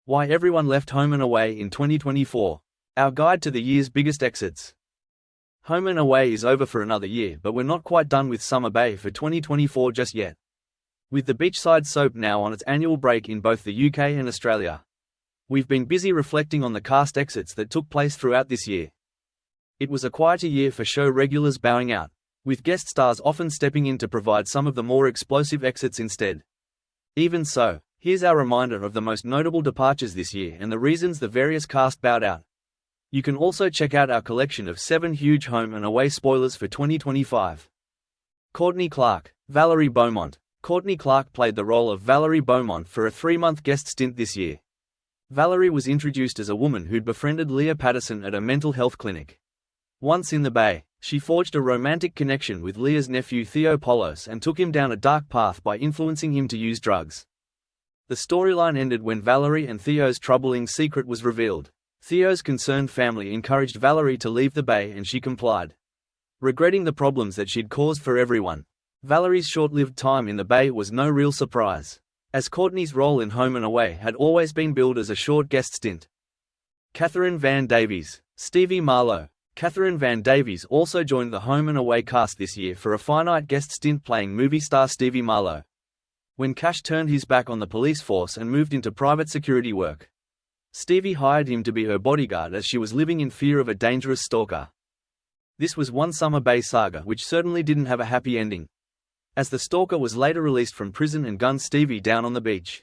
Why everyone left Home and Away in 2024. Our guide to the year's biggest exits. Home and Away is over for another year, but we're not quite done with Summer Bay for 2024 just yet. With the beachside soap now on its annual break in both the UK and Australia, we've been busy reflecting on the cast exits that took place throughout this year. It was a quieter year for show regulars bowing out, with guest stars often stepping in to provide some of the more explosive exits instead. Even so, here's our reminder of the most notable departures this year and the reasons the various cast bowed out. You can also check out our collection of 7 huge Home and Away spoilers for 2025. Courtney Clark, Valerie Bowmont. Courtney Clark played the role of Valerie Bowmont for a 3-month guest stint this year. Valerie was introduced as a woman who'd befriended Leah Patterson at a mental health clinic. Once in the Bay, she forged a romantic connection with Leah's nephew Theo Polos and took him down a dark path by influencing him to use drugs. The storyline ended when Valerie and Theo's troubling secret was revealed. Theo's concerned family encouraged Valerie to leave the Bay and she complied, regretting the problems that she'd caused for everyone. Valerie's short-lived time in the Bay was no real surprise, as Courtney's role in Home and Away had always been billed as a short guest stint. Catherine Van Davies, Stevie Marlo. Catherine Van Davies also joined the Home and Away cast this year for a finite guest stint playing movie star Stevie Marlo. When Cash turned his back on the police force and moved into private security work, Stevie hired him to be her bodyguard as she was living in fear of a dangerous stalker. This was one Summer Bay saga which certainly didn't have a happy ending, as the stalker was later released from prison and gunned Stevie down on the beach,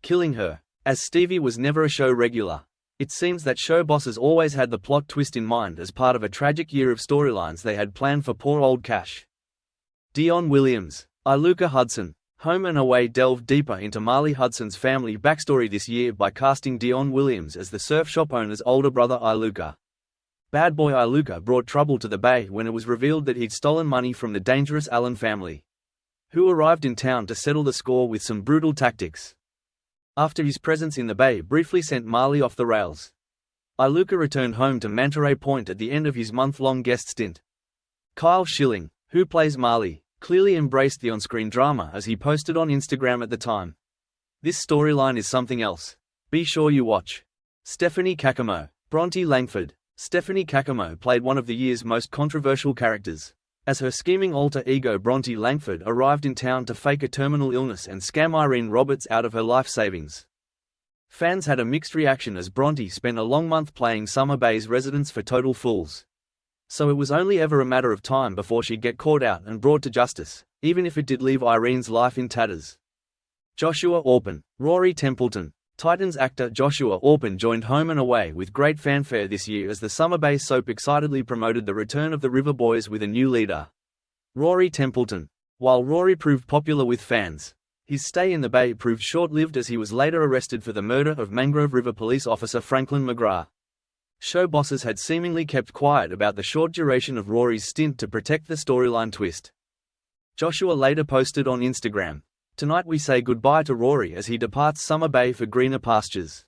killing her. As Stevie was never a show regular, it seems that show bosses always had the plot twist in mind as part of a tragic year of storylines they had planned for poor old Cash. Dion Williams, Iuka Hudson. Home and Away delved deeper into Marley Hudson's family backstory this year by casting Dion Williams as the surf shop owner's older brother Iuka. Bad boy Iuka brought trouble to the Bay when it was revealed that he'd stolen money from the dangerous Allen family, who arrived in town to settle the score with some brutal tactics. After his presence in the Bay briefly sent Marley off the rails, Iuka returned home to Monterey Point at the end of his month-long guest stint. Kyle Schilling, who plays Marley, clearly embraced the on-screen drama as he posted on Instagram at the time. This storyline is something else. Be sure you watch. Stephanie Kakamo, Bronte Langford. Stephanie Kakamo played one of the year's most controversial characters, as her scheming alter ego Bronte Langford arrived in town to fake a terminal illness and scam Irene Roberts out of her life savings. Fans had a mixed reaction as Bronte spent a long month playing Summer Bay's residents for total fools. So it was only ever a matter of time before she'd get caught out and brought to justice, even if it did leave Irene's life in tatters. Joshua Orpin, Rory Templeton. Titans actor Joshua Orpin joined Home and Away with great fanfare this year as the Summer Bay soap excitedly promoted the return of the River Boys with a new leader, Rory Templeton. While Rory proved popular with fans, his stay in the Bay proved short-lived as he was later arrested for the murder of Mangrove River police officer Franklin McGrath. Show bosses had seemingly kept quiet about the short duration of Rory's stint to protect the storyline twist. Joshua later posted on Instagram, "Tonight we say goodbye to Rory as he departs Summer Bay for greener pastures."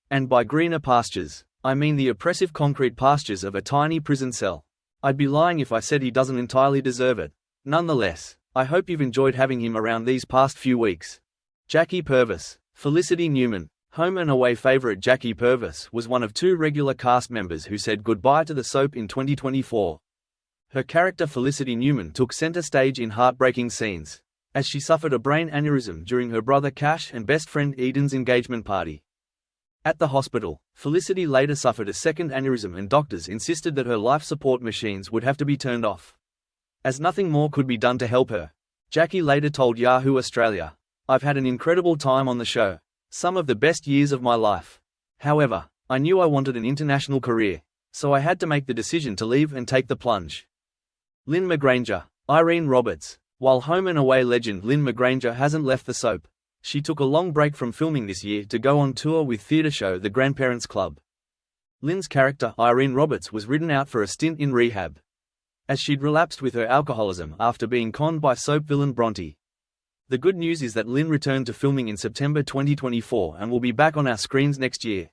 And by greener pastures, I mean the oppressive concrete pastures of a tiny prison cell. I'd be lying if I said he doesn't entirely deserve it. Nonetheless, I hope you've enjoyed having him around these past few weeks. Jackie Purvis, Felicity Newman. Home and Away favorite Jackie Purvis was one of 2 regular cast members who said goodbye to the soap in 2024. Her character Felicity Newman took center stage in heartbreaking scenes, as she suffered a brain aneurysm during her brother Cash and best friend Eden's engagement party. At the hospital, Felicity later suffered a second aneurysm and doctors insisted that her life support machines would have to be turned off, as nothing more could be done to help her. Jackie later told Yahoo Australia, "I've had an incredible time on the show. Some of the best years of my life. However, I knew I wanted an international career, so I had to make the decision to leave and take the plunge." Lynn McGranger, Irene Roberts. While Home and Away legend Lynn McGranger hasn't left the soap, she took a long break from filming this year to go on tour with theatre show The Grandparents Club. Lynn's character Irene Roberts was ridden out for a stint in rehab, as she'd relapsed with her alcoholism after being conned by soap villain Bronte. The good news is that Lynn returned to filming in September 2024 and will be back on our screens next year.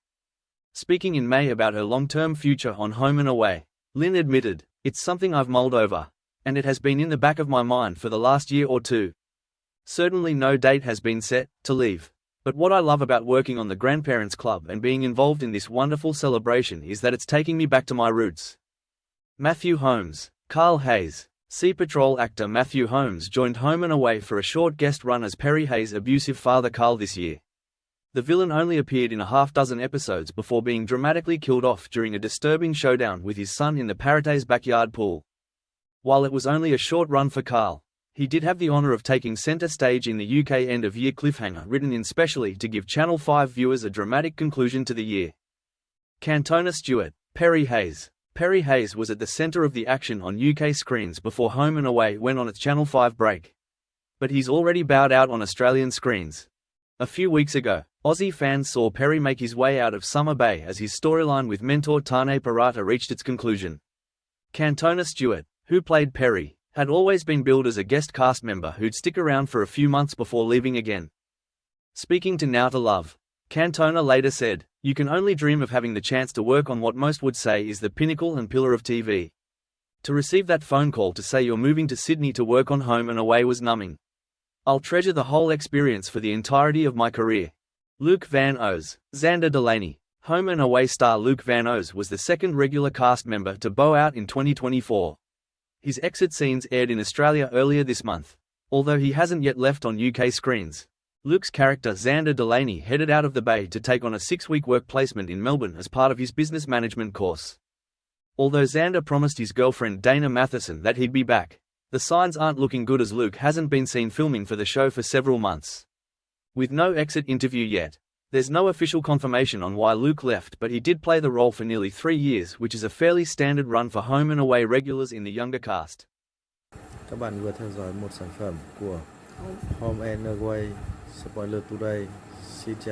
Speaking in May about her long-term future on Home and Away, Lynn admitted, "It's something I've mulled over, and it has been in the back of my mind for the last year or two. Certainly no date has been set to leave. But what I love about working on the Grandparents Club and being involved in this wonderful celebration is that it's taking me back to my roots. Matthew Holmes, Carl Hayes. Sea Patrol actor Matthew Holmes joined Home and Away for a short guest run as Perry Hayes' abusive father Carl this year. The villain only appeared in a half-dozen episodes before being dramatically killed off during a disturbing showdown with his son in the Parates' backyard pool. While it was only a short run for Carl, he did have the honour of taking centre stage in the UK end-of-year cliffhanger written in specially to give Channel 5 viewers a dramatic conclusion to the year. Cantona Stewart, Perry Hayes. Perry Hayes was at the centre of the action on UK screens before Home and Away went on its Channel 5 break. But he's already bowed out on Australian screens. A few weeks ago, Aussie fans saw Perry make his way out of Summer Bay as his storyline with mentor Tane Parata reached its conclusion. Cantona Stewart, who played Perry, had always been billed as a guest cast member who'd stick around for a few months before leaving again. Speaking to Now to Love, Cantona later said, "You can only dream of having the chance to work on what most would say is the pinnacle and pillar of TV. To receive that phone call to say you're moving to Sydney to work on Home and Away was numbing. I'll treasure the whole experience for the entirety of my career." Luke Van Oz, Xander Delaney. Home and Away star Luke Van Oz was the second regular cast member to bow out in 2024. His exit scenes aired in Australia earlier this month, although he hasn't yet left on UK screens. Luke's character Xander Delaney headed out of the Bay to take on a 6-week work placement in Melbourne as part of his business management course. Although Xander promised his girlfriend Dana Matheson that he'd be back, the signs aren't looking good as Luke hasn't been seen filming for the show for several months. With no exit interview yet, there's no official confirmation on why Luke left, but he did play the role for nearly 3 years, which is a fairly standard run for Home and Away regulars in the younger cast. Các bạn vừa theo dõi một sản phẩm của Home and Away Spoiler Today. Xin chào.